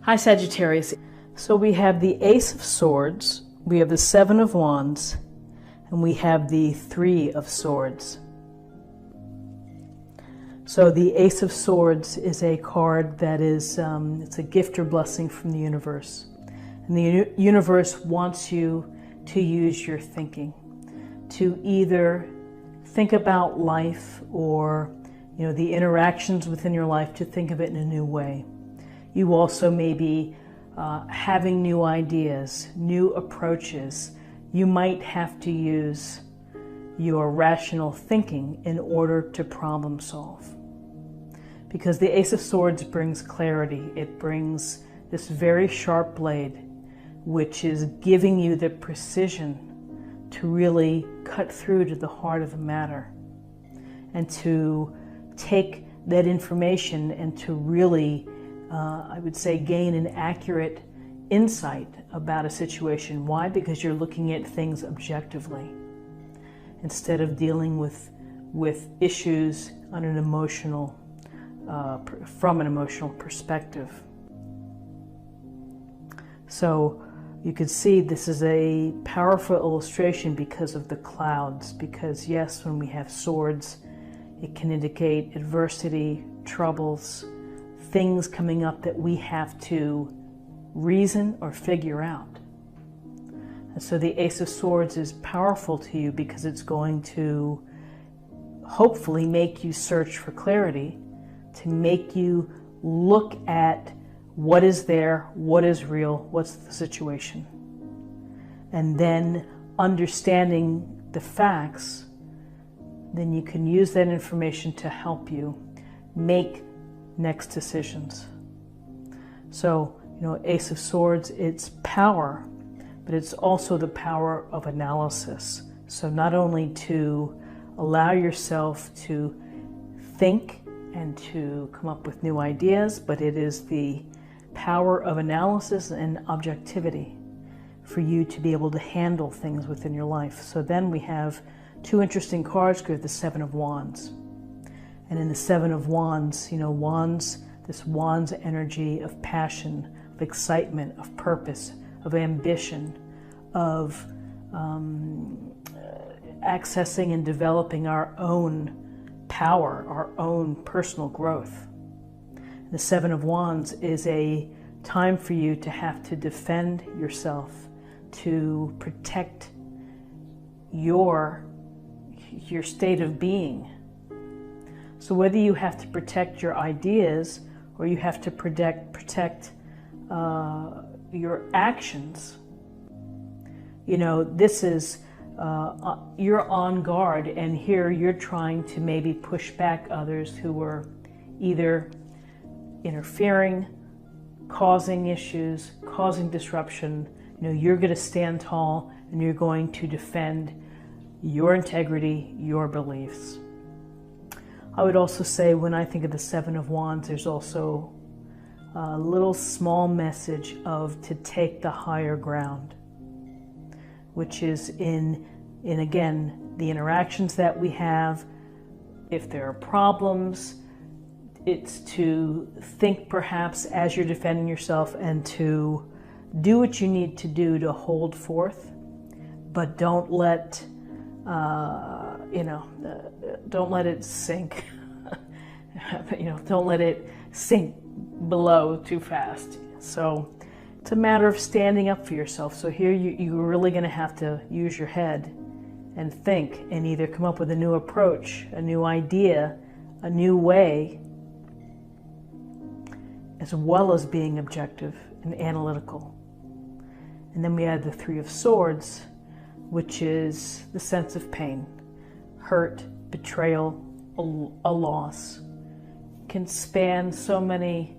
Hi Sagittarius. So we have the Ace of Swords, we have the Seven of Wands, and we have the Three of Swords. So the Ace of Swords is a card that is, it's a gift or blessing from the universe. And the universe wants you to use your thinking, to either think about life or, the interactions within your life, to think of it in a new way. You also may be having new ideas, new approaches. You might have to use your rational thinking in order to problem solve. Because the Ace of Swords brings clarity. It brings this very sharp blade, which is giving you the precision to really cut through to the heart of the matter and to take that information and to really I would say gain an accurate insight about a situation. Why? Because you're looking at things objectively instead of dealing with issues on an emotional, from an emotional perspective. So you can see this is a powerful illustration because of the clouds. Because yes, when we have swords, it can indicate adversity, troubles, things coming up that we have to reason or figure out. And so the Ace of Swords is powerful to you because it's going to hopefully make you search for clarity, to make you look at what is there, what is real, what's the situation. And then understanding the facts, then you can use that information to help you make next decisions. So, Ace of Swords, it's power, but it's also the power of analysis. So not only to allow yourself to think and to come up with new ideas, but it is the power of analysis and objectivity for you to be able to handle things within your life. So then we have two interesting cards. We have the Seven of Wands. And in the Seven of Wands, this Wands energy of passion, of excitement, of purpose, of ambition, of accessing and developing our own power, our own personal growth. The Seven of Wands is a time for you to have to defend yourself, to protect your state of being. So whether you have to protect your ideas or you have to protect your actions, this is, you're on guard, and here you're trying to maybe push back others who are either interfering, causing issues, causing disruption. You're going to stand tall and you're going to defend your integrity, your beliefs. I would also say, when I think of the Seven of Wands, there's also a little small message of to take the higher ground, which is in again, the interactions that we have. If there are problems, it's to think perhaps as you're defending yourself and to do what you need to do to hold forth, but don't let don't let it sink. Don't let it sink below too fast. So it's a matter of standing up for yourself. So here you're really going to have to use your head and think and either come up with a new approach, a new idea, a new way, as well as being objective and analytical. And then we have the Three of Swords, which is the sense of pain, hurt, betrayal, a loss. Can span so many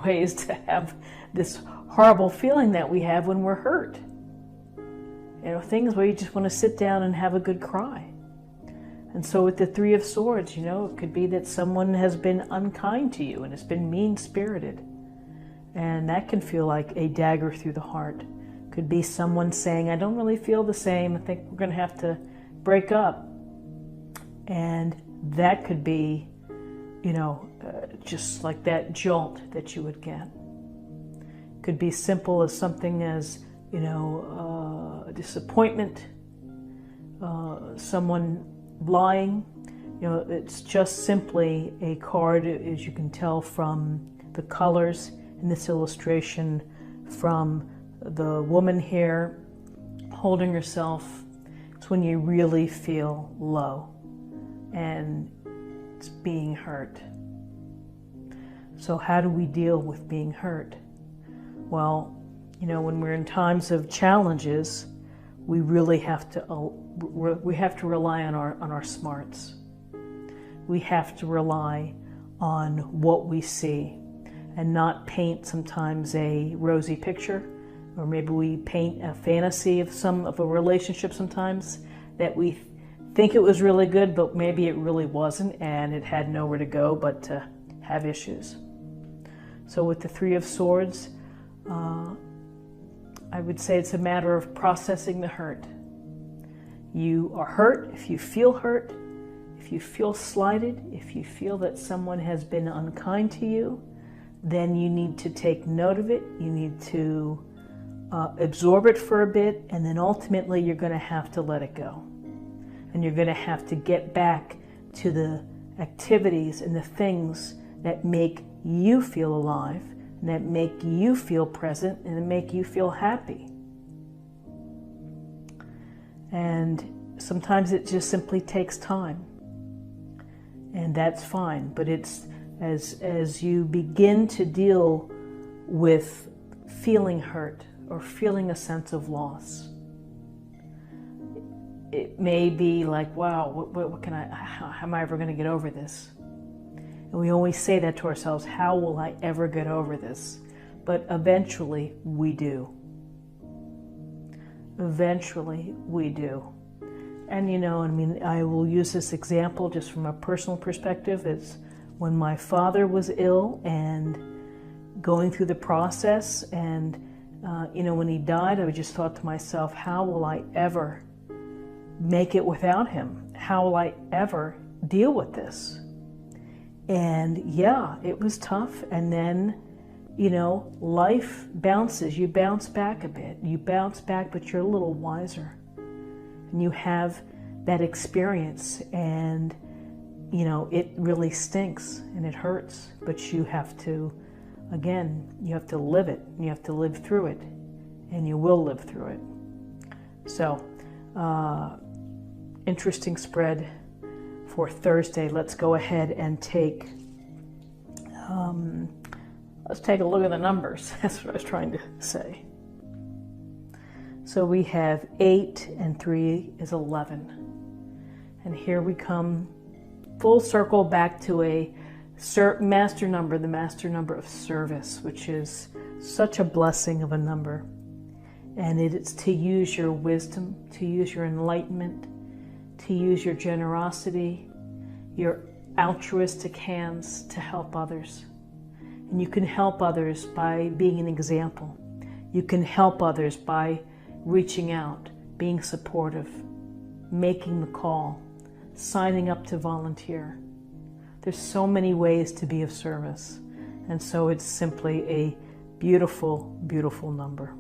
ways to have this horrible feeling that we have when we're hurt. Things where you just want to sit down and have a good cry. And so with the Three of Swords, it could be that someone has been unkind to you and has been mean-spirited. And that can feel like a dagger through the heart. Could be someone saying, I don't really feel the same. I think we're going to have to break up. And that could be just like that jolt that you would get. Could be simple as something as, a disappointment, someone lying. It's just simply a card, as you can tell from the colors in this illustration, from the woman here holding herself. It's when you really feel low and it's being hurt. So how do we deal with being hurt? Well, when we're in times of challenges, we really have to rely on our smarts. We have to rely on what we see and not paint sometimes a rosy picture, or maybe we paint a fantasy of a relationship sometimes that we think it was really good, but maybe it really wasn't, and it had nowhere to go but to have issues. So with the Three of Swords, I would say it's a matter of processing the hurt. You are hurt if you feel hurt, if you feel slighted, if you feel that someone has been unkind to you, then you need to take note of it. You need to absorb it for a bit, and then ultimately you're going to have to let it go. And you're going to have to get back to the activities and the things that make you feel alive, and that make you feel present, and that make you feel happy. And sometimes it just simply takes time, and that's fine. But it's as you begin to deal with feeling hurt or feeling a sense of loss, it may be like, wow, how am I ever going to get over this? And we always say that to ourselves, how will I ever get over this? But eventually we do. Eventually we do. And I will use this example just from a personal perspective. It's when my father was ill and going through the process, and when he died, I just thought to myself, how will I ever make it without him? How will I ever deal with this? And yeah, it was tough. And then, life bounces. You bounce back a bit. You bounce back, but you're a little wiser. And you have that experience, and, it really stinks and it hurts. But you have to, again, you have to live it. You have to live through it. And you will live through it. So, interesting spread for Thursday. Let's go ahead and let's take a look at the numbers. That's what I was trying to say. So we have 8 and 3 is 11. And here we come full circle back to a master number, the master number of service, which is such a blessing of a number. And it is to use your wisdom, to use your enlightenment, to use your generosity, your altruistic hands to help others. And you can help others by being an example. You can help others by reaching out, being supportive, making the call, signing up to volunteer. There's so many ways to be of service. And so it's simply a beautiful, beautiful number.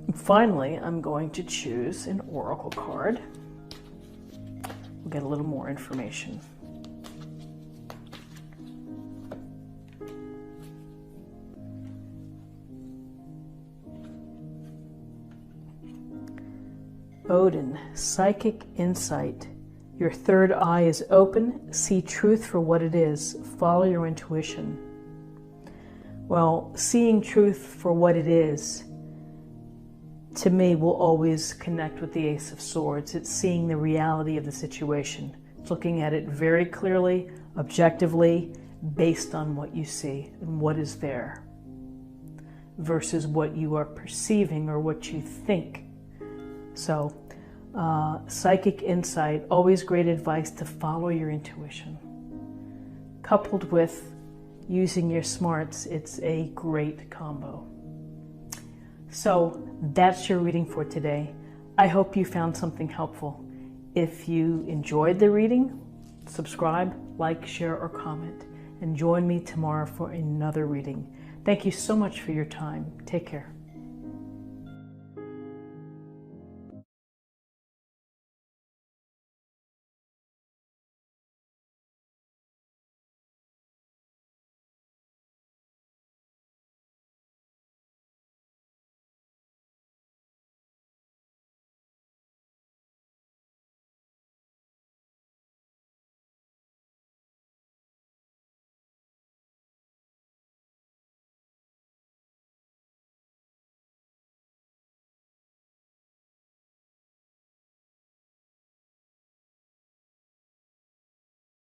And finally, I'm going to choose an oracle card. We'll get a little more information. Odin, psychic insight. Your third eye is open. See truth for what it is. Follow your intuition. Well, seeing truth for what it is, to me, will always connect with the Ace of Swords. It's seeing the reality of the situation. It's looking at it very clearly, objectively, based on what you see and what is there, versus what you are perceiving or what you think. So, psychic insight, always great advice to follow your intuition. Coupled with using your smarts, it's a great combo. So that's your reading for today. I hope you found something helpful. If you enjoyed the reading, subscribe, like, share, or comment, and join me tomorrow for another reading. Thank you so much for your time. Take care.